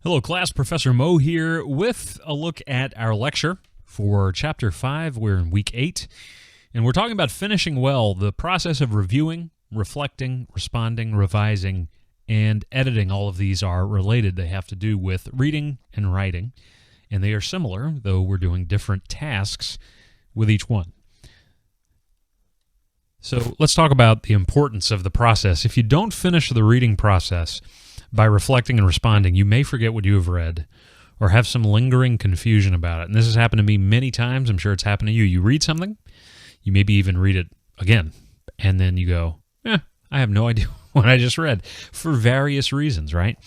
Hello, class. Professor Mo here with a look at our lecture for Chapter 5. We're in Week 8, and we're talking about finishing well, the process of reviewing, reflecting, responding, revising, and editing. All of these are related. They have to do with reading and writing, and they are similar, though we're doing different tasks with each one. So let's talk about the importance of the process. If you don't finish the reading process by reflecting and responding, you may forget what you have read or have some lingering confusion about it. And this has happened to me many times. I'm sure it's happened to you. You read something, you maybe even read it again, and then you go, I have no idea what I just read for various reasons, right?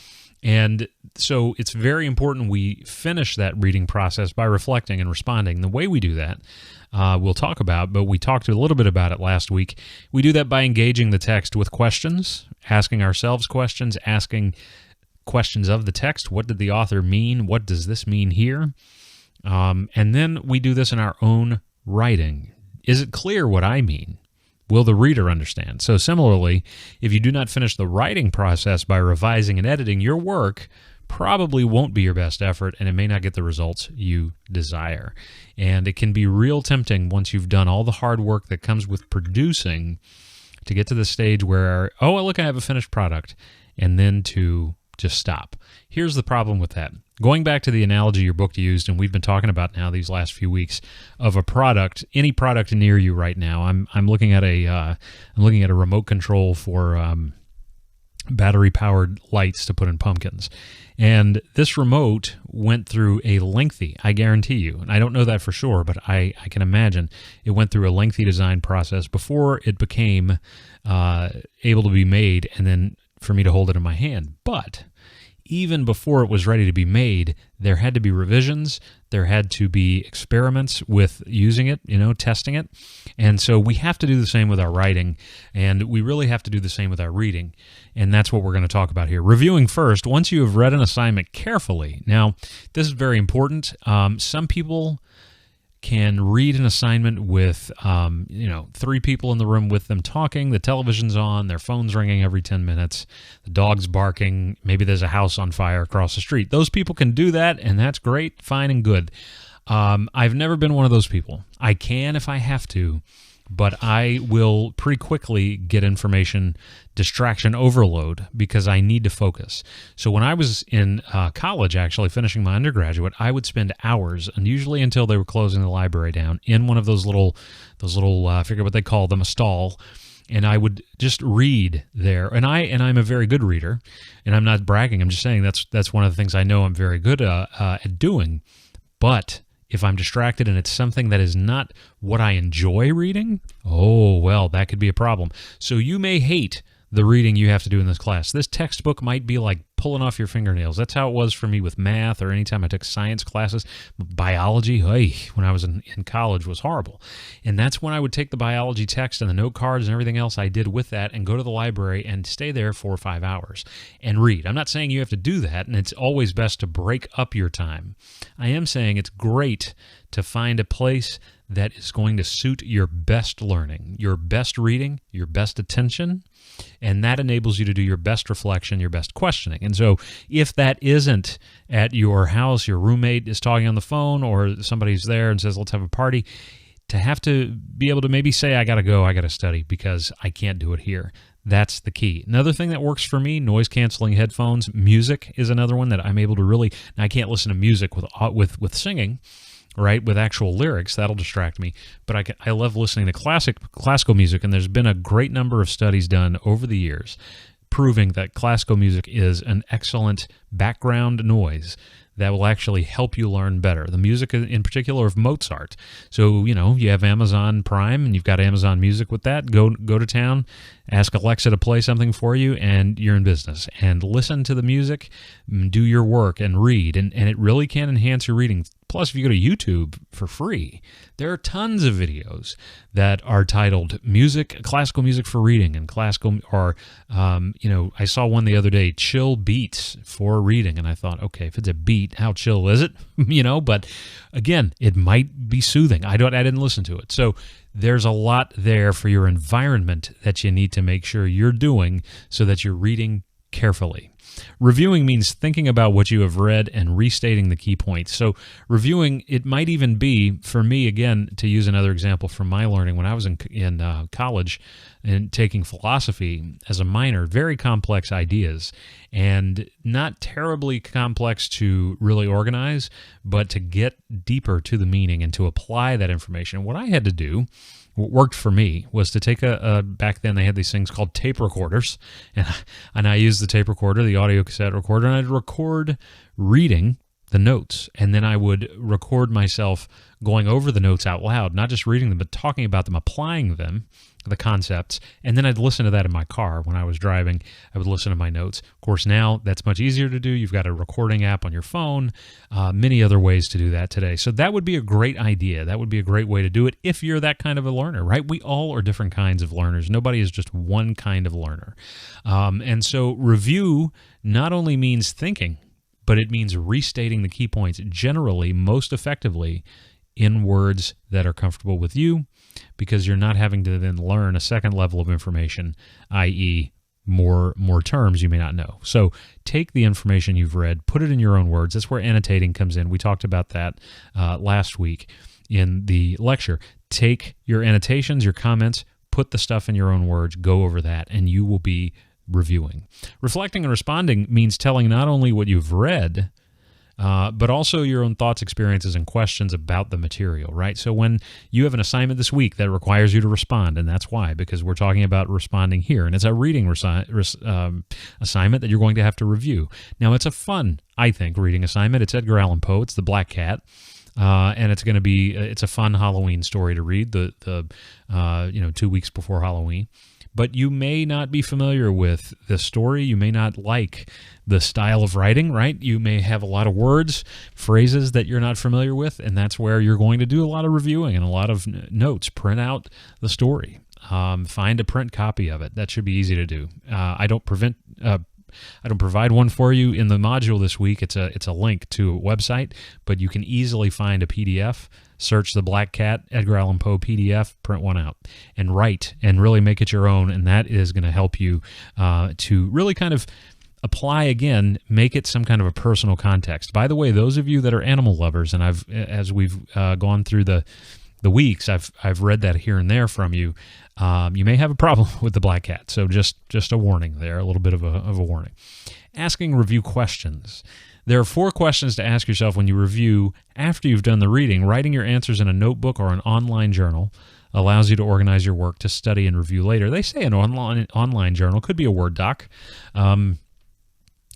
And so it's very important we finish that reading process by reflecting and responding. The way we do that, we'll talk about, but we talked a little bit about it last week. We do that by engaging the text with questions, asking ourselves questions, asking questions of the text. What did the author mean? What does this mean here? And then we do this in our own writing. Is it clear what I mean? Will the reader understand? So similarly, if you do not finish the writing process by revising and editing, your work probably won't be your best effort, and it may not get the results you desire. And it can be real tempting once you've done all the hard work that comes with producing to get to the stage where, look, I have a finished product, and then to just stop. Here's the problem with that. Going back to the analogy your book used, and we've been talking about now these last few weeks, of a product, any product near you right now. I'm looking at a remote control for battery-powered lights to put in pumpkins. And this remote went through a lengthy, I guarantee you, and I don't know that for sure, but I can imagine it went through a lengthy design process before it became able to be made and then for me to hold it in my hand. But even before it was ready to be made, there had to be revisions, there had to be experiments with using it, testing it. And so we have to do the same with our writing, and we really have to do the same with our reading. And that's what we're going to talk about here. Reviewing first, once you have read an assignment carefully. Now, this is very important. Some people can read an assignment with, 3 people in the room with them talking, the television's on, their phone's ringing every 10 minutes, the dog's barking, maybe there's a house on fire across the street. Those people can do that, and that's great, fine, and good. I've never been one of those people. I can if I have to, but I will pretty quickly get information distraction overload because I need to focus. So when I was in college, actually finishing my undergraduate, I would spend hours, and usually until they were closing the library down, in one of those little I forget what they call them, a stall, and I would just read there. And I'm a very good reader, and I'm not bragging. I'm just saying that's one of the things I know I'm very good at doing. But if I'm distracted and it's something that is not what I enjoy reading, that could be a problem. So you may hate the reading you have to do in this class. This textbook might be like pulling off your fingernails. That's how it was for me with math or anytime I took science classes. Biology, when I was in college, was horrible. And that's when I would take the biology text and the note cards and everything else I did with that and go to the library and stay there 4 or 5 hours and read. I'm not saying you have to do that, and it's always best to break up your time. I am saying it's great to find a place that is going to suit your best learning, your best reading, your best attention, and that enables you to do your best reflection, your best questioning. And so if that isn't at your house, your roommate is talking on the phone, or somebody's there and says, let's have a party, to have to be able to maybe say, I got to study because I can't do it here. That's the key. Another thing that works for me, noise-canceling headphones. Music is another one that I'm able to really, now I can't listen to music with singing, right, with actual lyrics. That'll distract me. But I love listening to classical music, and there's been a great number of studies done over the years proving that classical music is an excellent background noise that will actually help you learn better. The music in particular of Mozart. So, you have Amazon Prime and you've got Amazon Music with that. Go to town, ask Alexa to play something for you, and you're in business. And listen to the music, do your work, and read. And it really can enhance your reading. Plus, if you go to YouTube for free, there are tons of videos that are titled classical music for reading, and classical, or, I saw one the other day, chill beats for reading, and I thought, okay, if it's a beat, how chill is it? But again, it might be soothing. I didn't listen to it. So there's a lot there for your environment that you need to make sure you're doing so that you're reading carefully. Reviewing means thinking about what you have read and restating the key points. So reviewing, it might even be, for me, again, to use another example from my learning, when I was in college and taking philosophy as a minor, very complex ideas and not terribly complex to really organize, but to get deeper to the meaning and to apply that information. What I had to do, what worked for me, was to take back then they had these things called tape recorders, and I used the tape recorder, the audio cassette recorder, and I'd record reading the notes, and then I would record myself going over the notes out loud, not just reading them, but talking about them, applying them, the concepts, and then I'd listen to that in my car when I was driving. I would listen to my notes. Of course, now that's much easier to do. You've got a recording app on your phone, many other ways to do that today. So that would be a great idea. That would be a great way to do it if you're that kind of a learner, right? We all are different kinds of learners. Nobody is just one kind of learner. And so review not only means thinking, but it means restating the key points, generally, most effectively, in words that are comfortable with you, because you're not having to then learn a second level of information, i.e. more terms you may not know. So take the information you've read, put it in your own words. That's where annotating comes in. We talked about that last week in the lecture. Take your annotations, your comments, put the stuff in your own words, go over that, and you will be reviewing. Reflecting and responding means telling not only what you've read, but also your own thoughts, experiences, and questions about the material, right? So when you have an assignment this week that requires you to respond, and that's why, because we're talking about responding here, and it's a reading assignment that you're going to have to review. Now, it's a fun, I think, reading assignment. It's Edgar Allan Poe. It's The Black Cat. And it's going to be, it's a fun Halloween story to read, the 2 weeks before Halloween. But you may not be familiar with the story. You may not like the style of writing, right? You may have a lot of words, phrases that you're not familiar with, and that's where you're going to do a lot of reviewing and a lot of notes. Print out the story. Find a print copy of it. That should be easy to do. I don't provide one for you in the module this week. It's a link to a website, but you can easily find a PDF. Search The Black Cat, Edgar Allan Poe PDF, print one out, and write, and really make it your own, and that is going to help you to really kind of apply, again, make it some kind of a personal context. By the way, those of you that are animal lovers, and as we've gone through the weeks, I've read that here and there from you. You may have a problem with The Black Cat, so just a warning there, a little bit of a warning. Asking review questions. There are 4 questions to ask yourself when you review after you've done the reading. Writing your answers in a notebook or an online journal allows you to organize your work to study and review later. They say an online journal could be a Word doc.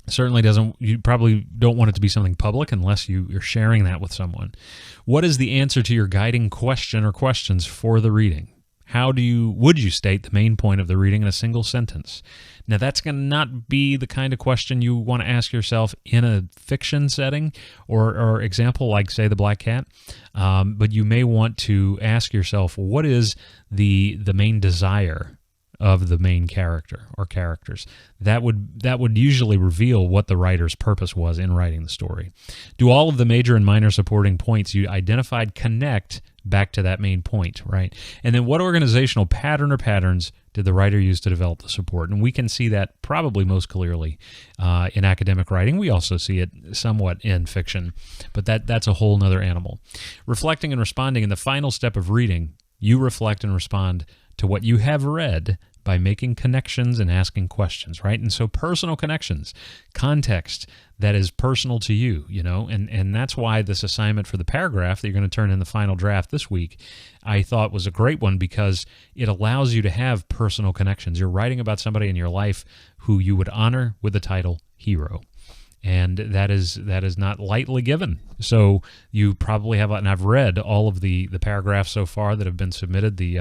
Certainly doesn't. You probably don't want it to be something public unless you're sharing that with someone. What is the answer to your guiding question or questions for the reading? Would you state the main point of the reading in a single sentence? Now, that's going to not be the kind of question you want to ask yourself in a fiction setting or example like, say, The Black Cat. But you may want to ask yourself, what is the main desire of the main character or characters? That would usually reveal what the writer's purpose was in writing the story. Do all of the major and minor supporting points you identified connect back to that main point, right? And then what organizational pattern or patterns did the writer use to develop the support? And we can see that probably most clearly in academic writing. We also see it somewhat in fiction, but that's a whole nother animal. Reflecting and responding in the final step of reading, you reflect and respond to what you have read by making connections and asking questions, right? And so personal connections, context that is personal to you, and that's why this assignment for the paragraph that you're going to turn in the final draft this week, I thought was a great one because it allows you to have personal connections. You're writing about somebody in your life who you would honor with the title hero. And that is not lightly given. So you probably have, and I've read all of the paragraphs so far that have been submitted, the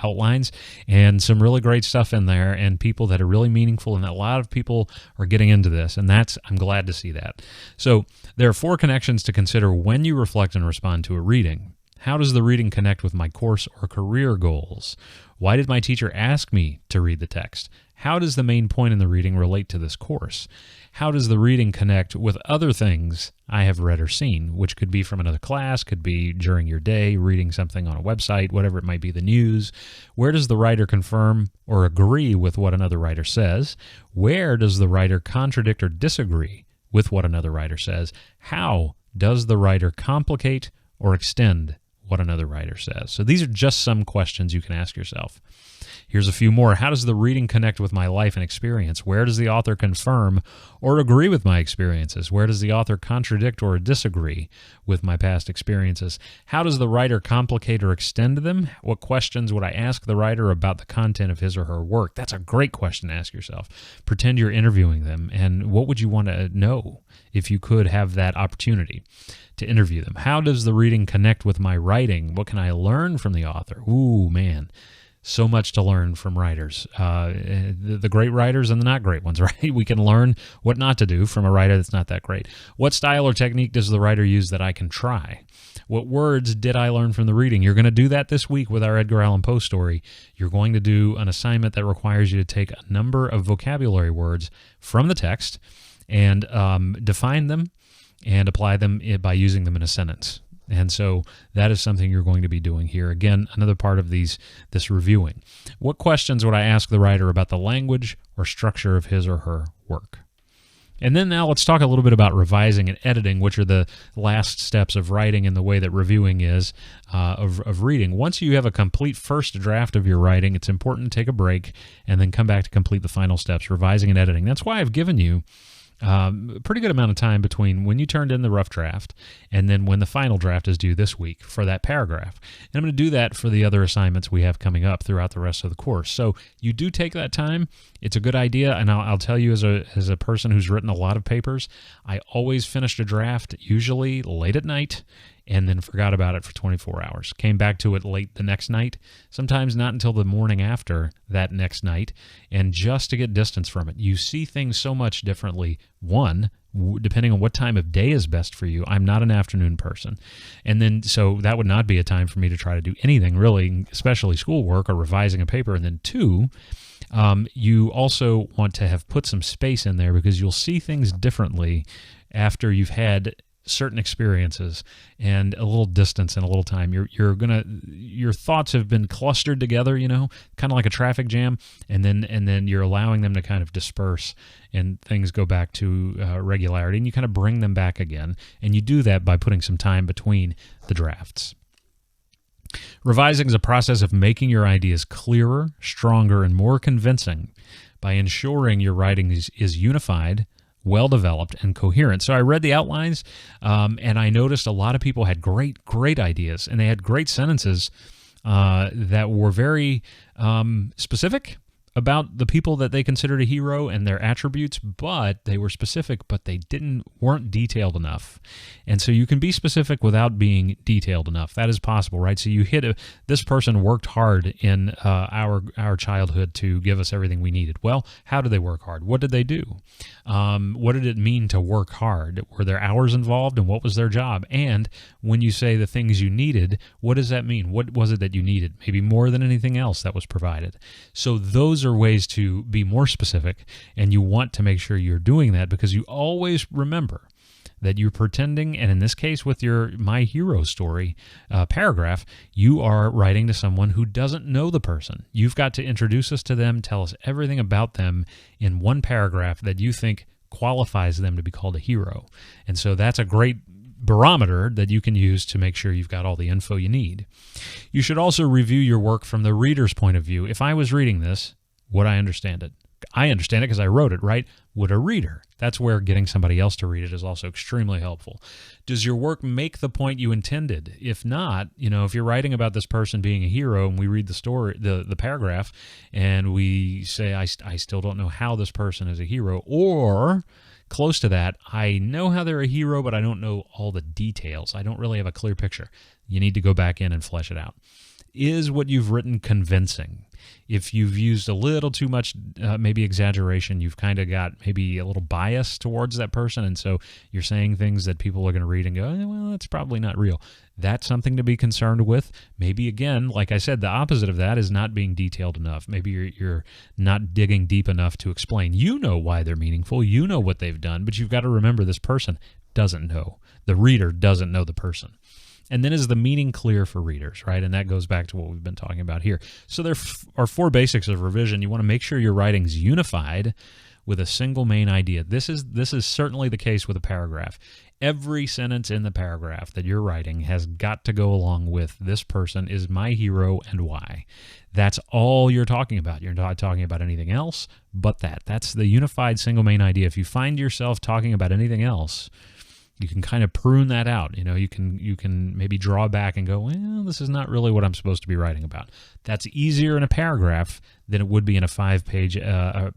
outlines, and some really great stuff in there, and people that are really meaningful, and a lot of people are getting into this, and I'm glad to see that. So there are 4 connections to consider when you reflect and respond to a reading. How does the reading connect with my course or career goals? Why did my teacher ask me to read the text? How does the main point in the reading relate to this course? How does the reading connect with other things I have read or seen, which could be from another class, could be during your day, reading something on a website, whatever it might be, the news? Where does the writer confirm or agree with what another writer says? Where does the writer contradict or disagree with what another writer says? How does the writer complicate or extend what another writer says? So these are just some questions you can ask yourself. Here's a few more. How does the reading connect with my life and experience? Where does the author confirm or agree with my experiences? Where does the author contradict or disagree with my past experiences? How does the writer complicate or extend them? What questions would I ask the writer about the content of his or her work? That's a great question to ask yourself. Pretend you're interviewing them, and what would you want to know if you could have that opportunity to interview them? How does the reading connect with my writing? What can I learn from the author? Ooh, man. So much to learn from writers, the great writers and the not great ones, right? We can learn what not to do from a writer that's not that great. What style or technique does the writer use that I can try? What words did I learn from the reading? You're going to do that this week with our Edgar Allan Poe story. You're going to do an assignment that requires you to take a number of vocabulary words from the text and define them and apply them by using them in a sentence. And so that is something you're going to be doing here. Again, another part of this reviewing. What questions would I ask the writer about the language or structure of his or her work? And then now let's talk a little bit about revising and editing, which are the last steps of writing and the way that reviewing is of reading. Once you have a complete first draft of your writing, it's important to take a break and then come back to complete the final steps, revising and editing. That's why I've given you a pretty good amount of time between when you turned in the rough draft and then when the final draft is due this week for that paragraph. And I'm going to do that for the other assignments we have coming up throughout the rest of the course. So you do take that time. It's a good idea, and I'll tell you as a person who's written a lot of papers, I always finished a draft usually late at night and then forgot about it for 24 hours. Came back to it late the next night, sometimes not until the morning after that next night, and just to get distance from it. You see things so much differently, one, depending on what time of day is best for you. I'm not an afternoon person. And then, so that would not be a time for me to try to do anything really, especially schoolwork or revising a paper. And then two, you also want to have put some space in there because you'll see things differently after you've had certain experiences and a little distance and a little time. Your thoughts have been clustered together, kind of like a traffic jam, and then you're allowing them to kind of disperse and things go back to regularity, and you kind of bring them back again, and you do that by putting some time between the drafts. Revising is a process of making your ideas clearer, stronger, and more convincing by ensuring your writing is unified, well-developed, and coherent. So I read the outlines, and I noticed a lot of people had great ideas, and they had great sentences that were very specific about the people that they considered a hero and their attributes, but they were specific, but they weren't detailed enough. And so you can be specific without being detailed enough. That is possible, right? So you this person worked hard in our childhood to give us everything we needed. Well, how did they work hard? What did they do? What did it mean to work hard? Were there hours involved, and what was their job? And when you say the things you needed, what does that mean? What was it that you needed? Maybe more than anything else that was provided. So those are ways to be more specific, and you want to make sure you're doing that because you always remember that you're pretending, and in this case with your My Hero story paragraph, you are writing to someone who doesn't know the person. You've got to introduce us to them, tell us everything about them in one paragraph that you think qualifies them to be called a hero. And so that's a great barometer that you can use to make sure you've got all the info you need. You should also review your work from the reader's point of view. If I was reading this, would I understand it? I understand it because I wrote it, right? Would a reader? That's where getting somebody else to read it is also extremely helpful. Does your work make the point you intended? If not, if you're writing about this person being a hero and we read the story, the paragraph, and we say, I still don't know how this person is a hero, or close to that, I know how they're a hero, but I don't know all the details. I don't really have a clear picture. You need to go back in and flesh it out. Is what you've written convincing? If you've used a little too much, maybe exaggeration, you've kind of got maybe a little bias towards that person, and so you're saying things that people are going to read and go, well, that's probably not real. That's something to be concerned with. Maybe, again, like I said, the opposite of that is not being detailed enough. Maybe you're not digging deep enough to explain. You know why they're meaningful. You know what they've done, but you've got to remember this person doesn't know. The reader doesn't know the person. And then is the meaning clear for readers, right? And that goes back to what we've been talking about here. So there are 4 basics of revision. You want to make sure your writing's unified with a single main idea. This is certainly the case with a paragraph. Every sentence in the paragraph that you're writing has got to go along with this person is my hero and why. That's all you're talking about. You're not talking about anything else but that. That's the unified single main idea. If you find yourself talking about anything else, you can kind of prune that out. You can maybe draw back and go, well, this is not really what I'm supposed to be writing about. That's easier in a paragraph than it would be in a 5-page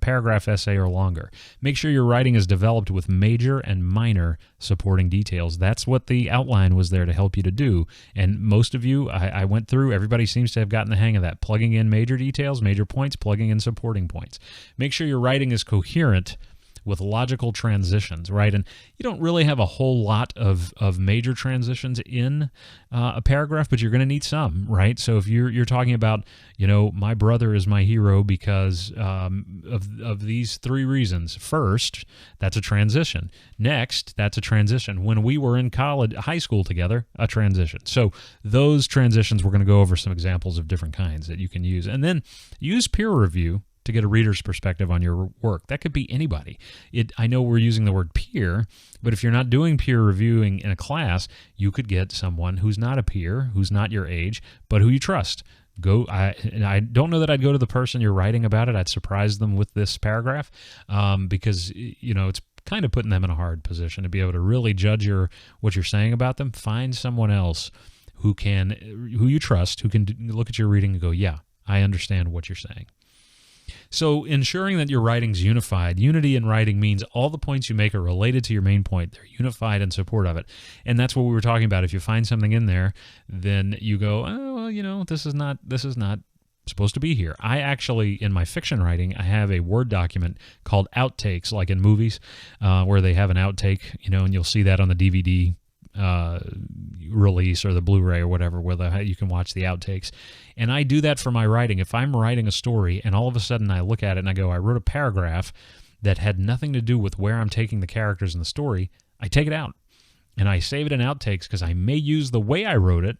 paragraph essay or longer. Make sure your writing is developed with major and minor supporting details. That's what the outline was there to help you to do. And most of you, I went through, everybody seems to have gotten the hang of that. Plugging in major details, major points, plugging in supporting points. Make sure your writing is coherent with logical transitions, right? And you don't really have a whole lot of major transitions in a paragraph, but you're going to need some, right? So if you're talking about, my brother is my hero because of these 3 reasons. First, that's a transition. Next, that's a transition. When we were in high school together, a transition. So those transitions, we're going to go over some examples of different kinds that you can use. And then use peer review to get a reader's perspective on your work. That could be anybody. I know we're using the word peer, but if you're not doing peer reviewing in a class, you could get someone who's not a peer, who's not your age, but who you trust. I don't know that I'd go to the person you're writing about it. I'd surprise them with this paragraph because it's kind of putting them in a hard position to be able to really judge what you're saying about them. Find someone else who you trust, who can look at your reading and go, yeah, I understand what you're saying. So ensuring that your writing's unified. Unity in writing means all the points you make are related to your main point. They're unified in support of it. And that's what we were talking about. If you find something in there, then you go, oh, well, this is not supposed to be here. I actually, in my fiction writing, I have a Word document called outtakes, like in movies, where they have an outtake, and you'll see that on the DVD release or the Blu-ray or whatever, where you can watch the outtakes. And I do that for my writing. If I'm writing a story and all of a sudden I look at it and I go, I wrote a paragraph that had nothing to do with where I'm taking the characters in the story, I take it out and I save it in outtakes because I may use the way I wrote it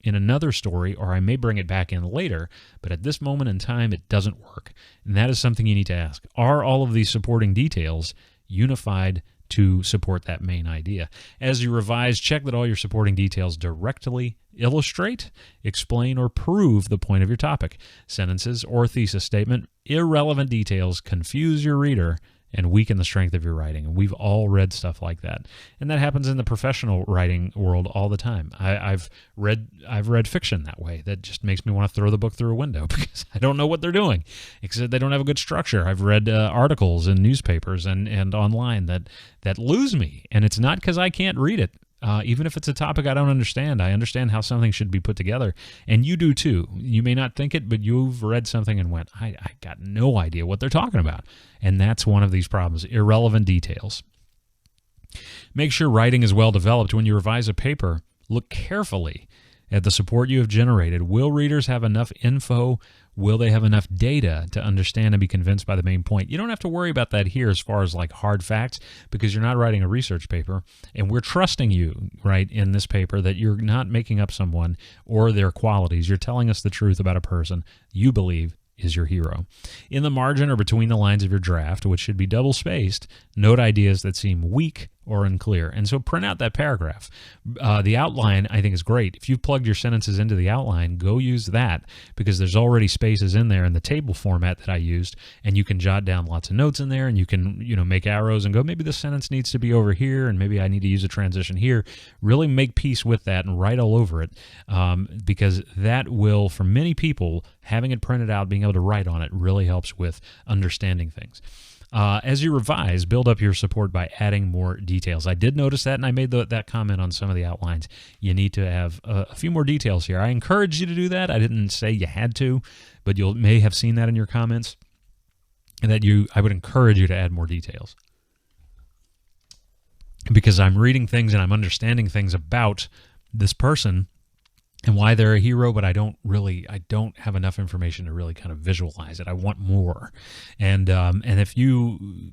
in another story, or I may bring it back in later, but at this moment in time, it doesn't work. And that is something you need to ask. Are all of these supporting details unified to support that main idea? As you revise, check that all your supporting details directly illustrate, explain, or prove the point of your topic. Sentences or thesis statement, irrelevant details confuse your reader and weaken the strength of your writing. And we've all read stuff like that. And that happens in the professional writing world all the time. I've read fiction that way. That just makes me want to throw the book through a window because I don't know what they're doing. Except they don't have a good structure. I've read articles in newspapers and online that lose me. And it's not because I can't read it. Even if it's a topic I don't understand, I understand how something should be put together. And you do too. You may not think it, but you've read something and went, I got no idea what they're talking about. And that's one of these problems, irrelevant details. Make sure writing is well developed. When you revise a paper, look carefully at the support you have generated. Will readers have enough info? Will they have enough data to understand and be convinced by the main point? You don't have to worry about that here as far as like hard facts because you're not writing a research paper, and we're trusting you, right, in this paper that you're not making up someone or their qualities. You're telling us the truth about a person you believe is your hero. In the margin or between the lines of your draft, which should be double-spaced, note ideas that seem weak or unclear. And so print out that paragraph. The outline, I think, is great. If you've plugged your sentences into the outline, go use that because there's already spaces in there in the table format that I used, and you can jot down lots of notes in there, and you can make arrows and go, maybe this sentence needs to be over here, and maybe I need to use a transition here. Really make peace with that and write all over it because that will, for many people, having it printed out, being able to write on it really helps with understanding things. As you revise, build up your support by adding more details. I did notice that, and I made that comment on some of the outlines. You need to have a few more details here. I encourage you to do that. I didn't say you had to, but you may have seen that in your comments, and I would encourage you to add more details. Because I'm reading things and I'm understanding things about this person and why they're a hero, but I don't have enough information to really kind of visualize it. I want more. And if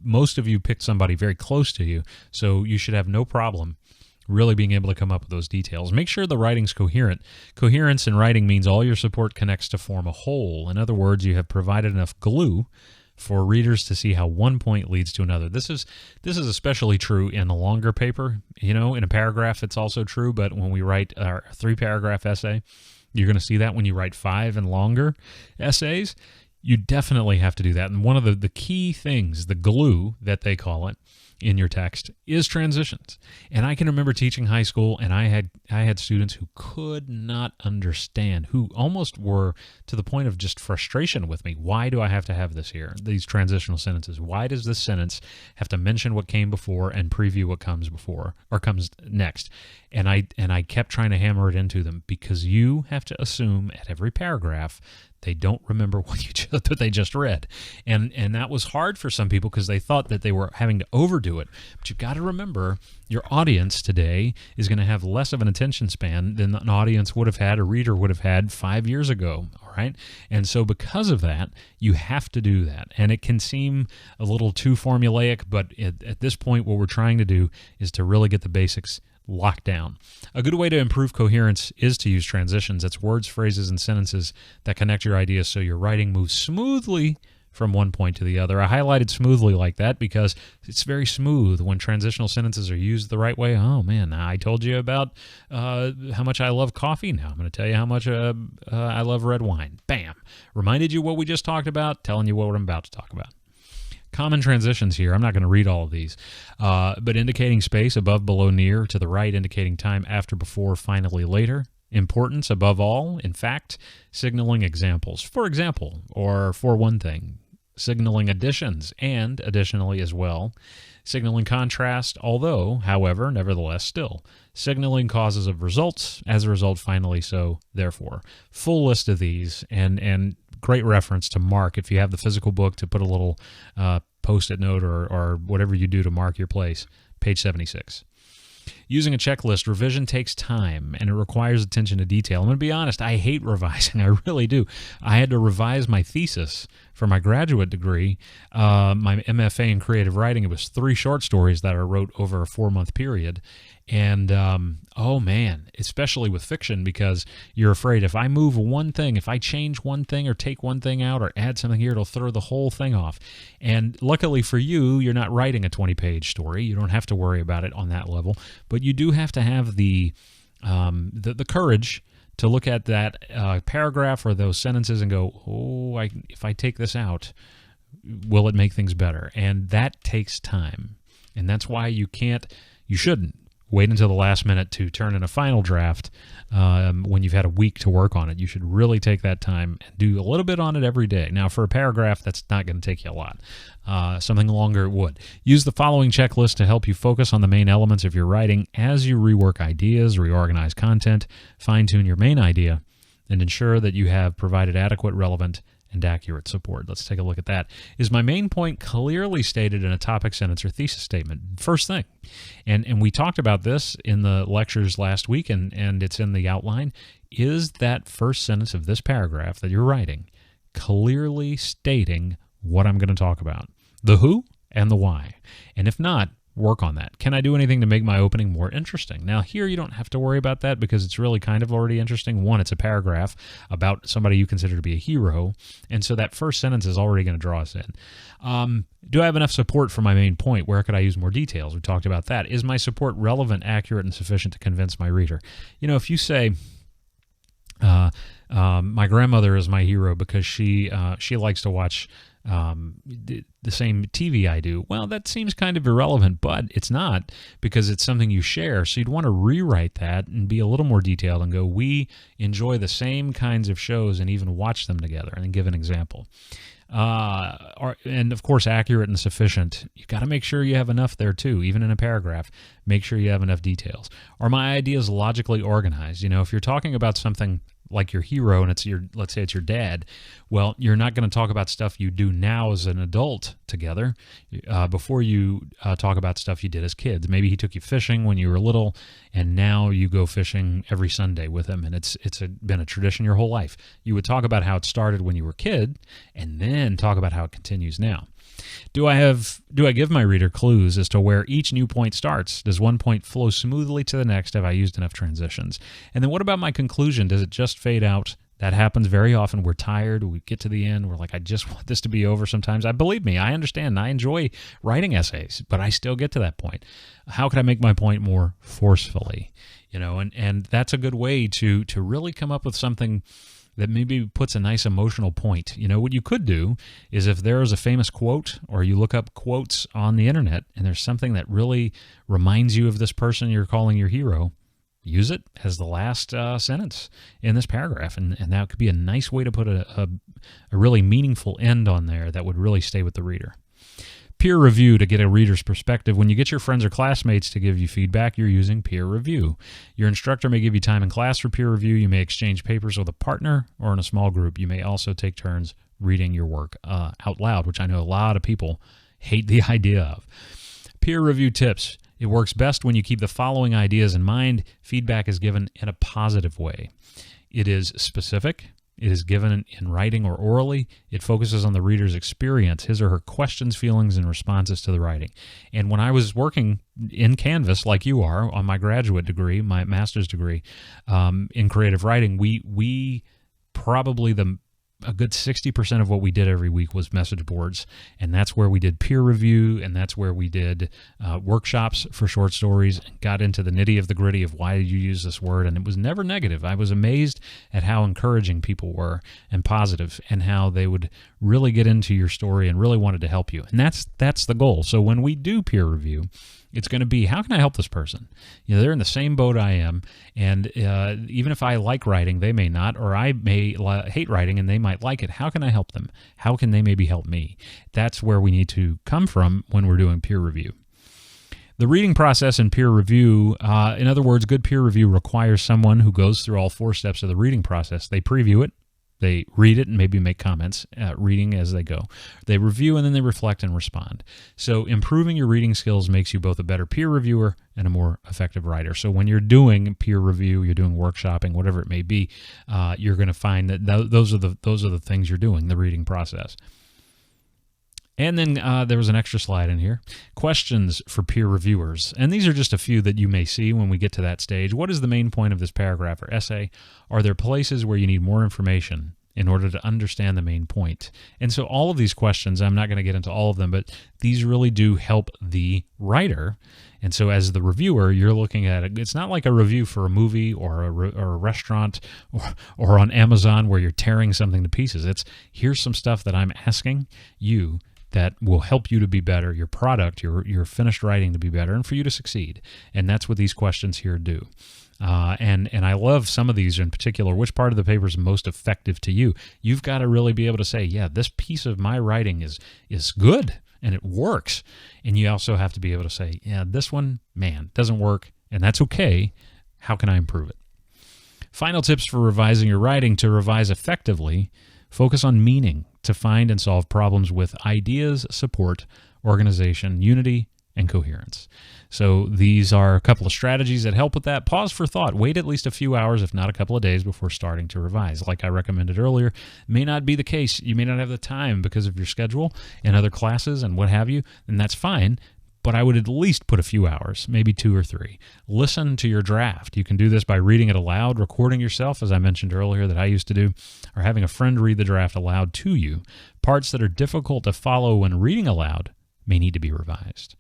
most of you picked somebody very close to you, so you should have no problem really being able to come up with those details. Make sure the writing's coherent. Coherence in writing means all your support connects to form a whole. In other words, you have provided enough glue for readers to see how one point leads to another. This is especially true in a longer paper. In a paragraph it's also true, but when we write our 3-paragraph essay, you're going to see that when you write 5 and longer essays, you definitely have to do that. And one of the key things, the glue that they call it in your text, is transitions. And I can remember teaching high school, and I had students who could not understand, who almost were to the point of just frustration with me. Why do I have to have this here, these transitional sentences? Why does this sentence have to mention what came before and preview what comes before or comes next? And I kept trying to hammer it into them, because you have to assume at every paragraph they don't remember what they just read. And that was hard for some people because they thought that they were having to overdo it. But you've got to remember, your audience today is going to have less of an attention span than an audience would have had, a reader would have had 5 years ago, all right? And so because of that, you have to do that. And it can seem a little too formulaic, but at this point, what we're trying to do is to really get the basics locked down. A good way to improve coherence is to use transitions. That's words, phrases, and sentences that connect your ideas so your writing moves smoothly from one point to the other. I highlighted smoothly like that because it's very smooth when transitional sentences are used the right way. Oh man, I told you about how much I love coffee. Now I'm going to tell you how much I love red wine. Bam. Reminded you what we just talked about, telling you what I'm about to talk about. Common transitions here. I'm not going to read all of these, but indicating space, above, below, near, to the right, indicating time, after, before, finally, later. Importance, above all, in fact, signaling examples. For example, or for one thing. Signaling additions, and additionally as well. Signaling contrast, although, however, nevertheless, still. Signaling causes of results, as a result, finally, so, therefore. Full list of these, and great reference to mark if you have the physical book, to put a little post-it note or whatever you do to mark your place. Page 76. Using a checklist, revision takes time and it requires attention to detail. I'm going to be honest, I hate revising. I really do. I had to revise my thesis for my graduate degree, my MFA in creative writing. It was 3 short stories that I wrote over a 4-month period. And, oh man, especially with fiction, because you're afraid if I move one thing, if I change one thing or take one thing out or add something here, it'll throw the whole thing off. And luckily for you, you're not writing a 20-page story. You don't have to worry about it on that level. But you do have to have the courage to look at that paragraph or those sentences and go, oh, if I take this out, will it make things better? And that takes time. And that's why you shouldn't wait until the last minute to turn in a final draft when you've had a week to work on it. You should really take that time and do a little bit on it every day. Now, for a paragraph, that's not going to take you a lot. Something longer, it would. Use the following checklist to help you focus on the main elements of your writing as you rework ideas, reorganize content, fine-tune your main idea, and ensure that you have provided adequate, relevant, and accurate support. Let's take a look at that. Is my main point clearly stated in a topic sentence or thesis statement? First thing. And we talked about this in the lectures last week, and it's in the outline. Is that first sentence of this paragraph that you're writing clearly stating what I'm going to talk about? The who and the why. And if not, work on that. Can I do anything to make my opening more interesting? Now, here you don't have to worry about that because it's really kind of already interesting. One, it's a paragraph about somebody you consider to be a hero, and so that first sentence is already going to draw us in. Do I have enough support for my main point? Where could I use more details? We talked about that. Is my support relevant, accurate, and sufficient to convince my reader? You know, if you say, my grandmother is my hero because she likes to watch the same TV I do. Well, that seems kind of irrelevant, but it's not, because it's something you share. So you'd want to rewrite that and be a little more detailed and go, we enjoy the same kinds of shows and even watch them together, and then give an example. and of course accurate and sufficient. You got to make sure you have enough there too, even in a paragraph. Make sure you have enough details. Are my ideas logically organized? If you're talking about something like your hero and let's say it's your dad, well, you're not going to talk about stuff you do now as an adult together before you talk about stuff you did as kids. Maybe he took you fishing when you were little, and now you go fishing every Sunday with him, and it's been a tradition your whole life. You would talk about how it started when you were a kid, and then talk about how it continues now. Do I give my reader clues as to where each new point starts? Does one point flow smoothly to the next? Have I used enough transitions? And then what about my conclusion? Does it just fade out? That happens very often. We're tired. We get to the end. We're like, I just want this to be over sometimes. Believe me, I understand. I enjoy writing essays, but I still get to that point. How can I make my point more forcefully? And that's a good way to really come up with something that maybe puts a nice emotional point. What you could do is, if there is a famous quote, or you look up quotes on the internet and there's something that really reminds you of this person you're calling your hero, use it as the last sentence in this paragraph. And that could be a nice way to put a really meaningful end on there that would really stay with the reader. Peer review to get a reader's perspective. When you get your friends or classmates to give you feedback, you're using peer review. Your instructor may give you time in class for peer review. You may exchange papers with a partner or in a small group. You may also take turns reading your work out loud, which I know a lot of people hate the idea of. Peer review tips. It works best when you keep the following ideas in mind. Feedback is given in a positive way. It is specific. It is given in writing or orally. It focuses on the reader's experience, his or her questions, feelings, and responses to the writing. And when I was working in Canvas, like you are, on my graduate degree, my master's degree, in creative writing, we probably a good 60% of what we did every week was message boards, and that's where we did peer review, and that's where we did workshops for short stories, and got into the nitty of the gritty of why did you use this word, and it was never negative. I was amazed at how encouraging people were and positive, and how they would really get into your story and really wanted to help you, and that's the goal. So when we do peer review, it's going to be, how can I help this person? They're in the same boat I am, and even if I like writing, they may not, or I may hate writing and they might like it. How can I help them? How can they maybe help me? That's where we need to come from when we're doing peer review. The reading process in peer review, in other words, good peer review requires someone who goes through all 4 steps of the reading process. They preview it. They read it and maybe make comments, reading as they go. They review, and then they reflect and respond. So improving your reading skills makes you both a better peer reviewer and a more effective writer. So when you're doing peer review, you're doing workshopping, whatever it may be, you're going to find that those are the things you're doing, the reading process. And then there was an extra slide in here. Questions for peer reviewers. And these are just a few that you may see when we get to that stage. What is the main point of this paragraph or essay? Are there places where you need more information in order to understand the main point? And so all of these questions, I'm not going to get into all of them, but these really do help the writer. And so as the reviewer, you're looking at it. It's not like a review for a movie or a restaurant or on Amazon where you're tearing something to pieces. It's, here's some stuff that I'm asking you that will help you to be better, your product, your finished writing to be better, and for you to succeed. And that's what these questions here do. And I love some of these in particular. Which part of the paper is most effective to you? You've got to really be able to say, yeah, this piece of my writing is good and it works. And you also have to be able to say, yeah, this one, man, doesn't work, and that's okay. How can I improve it? Final tips for revising your writing. To revise effectively, focus on meaning to find and solve problems with ideas, support, organization, unity, and coherence. So these are a couple of strategies that help with that. Pause for thought. Wait at least a few hours, if not a couple of days, before starting to revise. Like I recommended earlier, it may not be the case. You may not have the time because of your schedule and other classes and what have you, and that's fine. But I would at least put a few hours, maybe 2 or 3. Listen to your draft. You can do this by reading it aloud, recording yourself, as I mentioned earlier that I used to do, or having a friend read the draft aloud to you. Parts that are difficult to follow when reading aloud may need to be revised.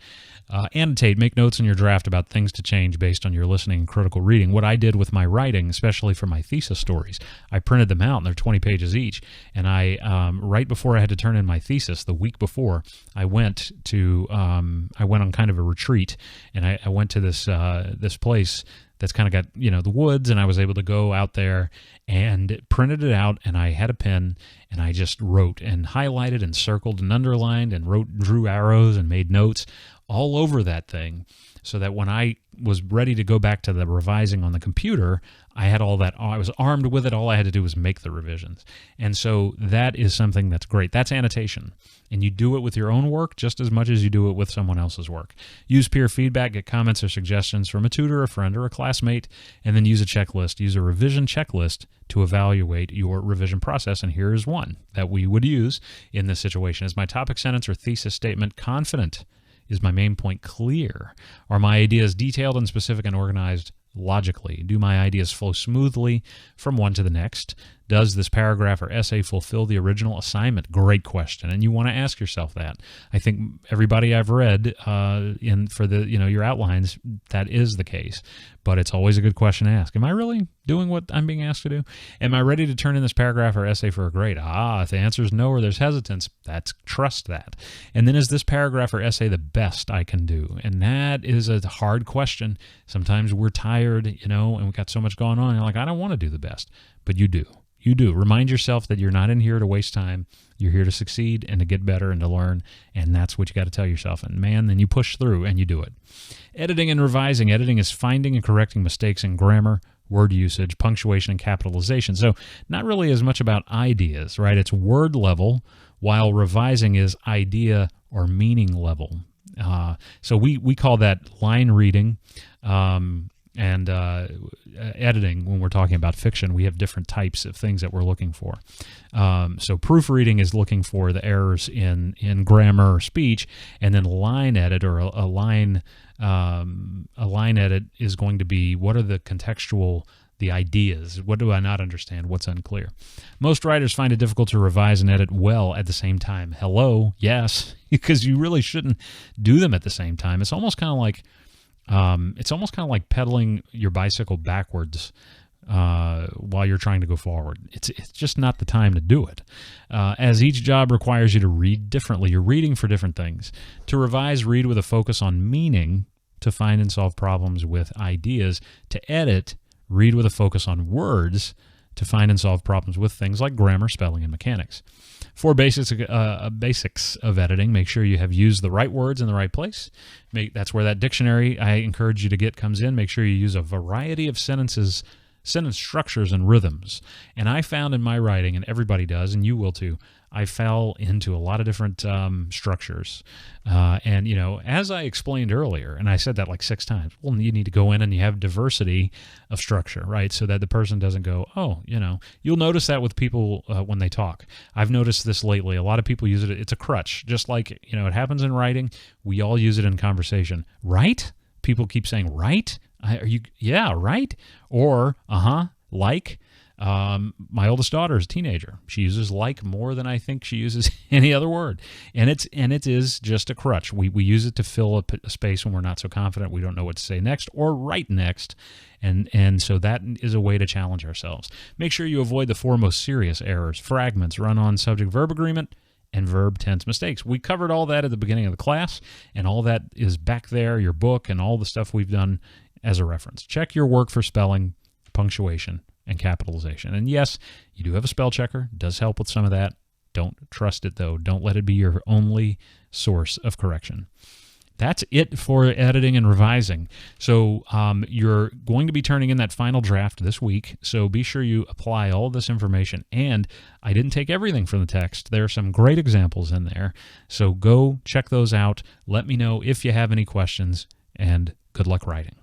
Annotate, make notes in your draft about things to change based on your listening and critical reading. What I did with my writing, especially for my thesis stories, I printed them out, and they're 20 pages each. And I, right before I had to turn in my thesis, the week before, I went on kind of a retreat, and I went to this place that's kind of got, the woods, and I was able to go out there and printed it out, and I had a pen, and I just wrote and highlighted and circled and underlined and drew arrows and made notes all over that thing, so that when I was ready to go back to the revising on the computer, I had all that. I was armed with it. All I had to do was make the revisions. And so that is something that's great. That's annotation. And you do it with your own work just as much as you do it with someone else's work. Use peer feedback, get comments or suggestions from a tutor, a friend, or a classmate, and then use a checklist. Use a revision checklist to evaluate your revision process. And here is one that we would use in this situation. Is my topic sentence or thesis statement confident? Is my main point clear? Are my ideas detailed and specific and organized logically? Do my ideas flow smoothly from one to the next? Does this paragraph or essay fulfill the original assignment? Great question, and you want to ask yourself that. I think everybody I've read for your outlines, that is the case, but it's always a good question to ask. Am I really doing what I'm being asked to do? Am I ready to turn in this paragraph or essay for a grade? If the answer is no or there's hesitance, trust that. And then, is this paragraph or essay the best I can do? And that is a hard question. Sometimes we're tired, and we've got so much going on. You're like, I don't want to do the best, but you do. You do. Remind yourself that you're not in here to waste time. You're here to succeed and to get better and to learn, and that's what you got to tell yourself. And man, then you push through and you do it. Editing and revising. Editing is finding and correcting mistakes in grammar, word usage, punctuation, and capitalization. So not really as much about ideas, right? It's word level, while revising is idea or meaning level. So we call that line reading. And editing, when we're talking about fiction, we have different types of things that we're looking for. So proofreading is looking for the errors in grammar or speech, and then line edit or a line edit is going to be, what are the ideas? What do I not understand? What's unclear? Most writers find it difficult to revise and edit well at the same time. Hello, yes, because you really shouldn't do them at the same time. It's almost kind of like pedaling your bicycle backwards while you're trying to go forward. It's just not the time to do it. As each job requires you to read differently, you're reading for different things. To revise, read with a focus on meaning. To find and solve problems with ideas. To edit, read with a focus on words. To find and solve problems with things like grammar, spelling, and mechanics. 4 basics of editing. Make sure you have used the right words in the right place. That's where that dictionary I encourage you to get comes in. Make sure you use a variety of sentence structures and rhythms. And I found in my writing, and everybody does, and you will too, I fell into a lot of different structures. And, as I explained earlier, and I said that like 6 times, well, you need to go in and you have diversity of structure, right? So that the person doesn't go, you'll notice that with people when they talk. I've noticed this lately. A lot of people use it. It's a crutch, just like, it happens in writing. We all use it in conversation, right? People keep saying, right? Yeah, right? Or, like. My oldest daughter is a teenager. She uses like more than I think she uses any other word. And it is just a crutch. We use it to fill a space when we're not so confident, we don't know what to say next or write next. And so that is a way to challenge ourselves. Make sure you avoid the 4 most serious errors: fragments, run-on subject-verb agreement, and verb tense mistakes. We covered all that at the beginning of the class, and all that is back there, your book, and all the stuff we've done as a reference. Check your work for spelling, punctuation, and capitalization. And yes, you do have a spell checker. It does help with some of that. Don't trust it, though. Don't let it be your only source of correction. That's it for editing and revising. So you're going to be turning in that final draft this week, so be sure you apply all this information. And I didn't take everything from the text. There are some great examples in there, so go check those out. Let me know if you have any questions, and good luck writing.